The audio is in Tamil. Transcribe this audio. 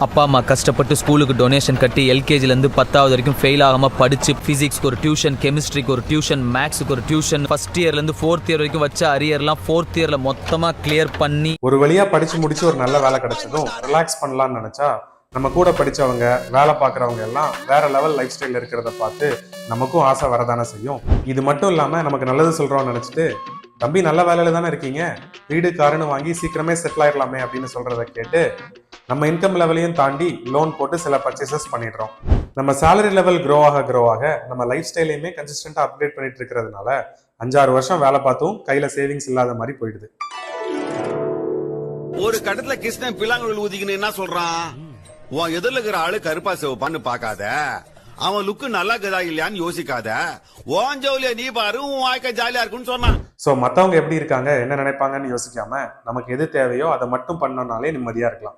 அப்பா அம்மா கஷ்டப்பட்டு ஸ்கூலுக்கு டொனேஷன் கட்டி எல்கேஜிலேருந்து 10வது வரைக்கும் ஃபெயில் ஆகாமல் படித்து ஃபிசிக்ஸ்க்கு ஒரு டியூஷன், கெமிஸ்ட்ரிக்கு ஒரு டியூஷன், மேக்ஸுக்கு ஒரு டியூஷன், ஃபஸ்ட் இயர்லேருந்து 4th இயர் வரைக்கும் வச்ச அரியர்லாம் 4th இயரில் மொத்தமாக கிளியர் பண்ணி ஒரு வழியாக படித்து முடிச்சு ஒரு நல்ல வேலை கிடைச்சதும் ரிலாக்ஸ் பண்ணலான்னு நினச்சா நம்ம கூட படித்தவங்க வேலை பார்க்குறவங்க எல்லாம் வேற லெவல் லைஃப் ஸ்டைலில் இருக்கிறத பார்த்து நமக்கும் ஆசை வரதானே செய்யும். இது மட்டும் இல்லாமல் நமக்கு நல்லது சொல்கிறோம்னு நினச்சிட்டு தம்பி நல்ல வேலையில தானே இருக்கீங்க, வீடு காருன்னு வாங்கி சீக்கிரமே செட்டில் ஆயிடலாமே அப்படின்னு சொல்றத கேட்டு நம்ம இன்கம் லெவலையும் தாண்டி லோன் போட்டு சில பர்ச்சேசஸ் பண்ணிடுறோம். நம்ம சேலரி லெவல் க்ரோ ஆக நம்ம லைஃப் ஸ்டைலையுமே கன்சிஸ்டண்டா அப்டேட் பண்ணிட்டு இருக்கிறதுனால 5-6 வருஷம் வேலை பார்த்தும் கையில சேவிங்ஸ் இல்லாத மாதிரி போயிடுது. ஒரு கட்டத்துல கிருஷ்ணன் பிளாங்கல் ஊதிக்கணும் என்ன சொல்றான், உன் எதிரில் இருக்கிற ஆளு கருப்பா சிவப்பான்னு பாக்காத, அவன் லுக்கு நல்லா இருக்குதா இல்லையான்னு யோசிக்காத, உன் ஜவுலியா நீ பாரு, உன் வாழ்க்கை ஜாலியா இருக்குன்னு சொன்னான். சோ மத்தவங்க எப்படி இருக்காங்க என்ன நினைப்பாங்கன்னு யோசிக்காம நமக்கு எது தேவையோ அதை மட்டும் பண்ணோம்னாலே நிம்மதியா இருக்கலாம்.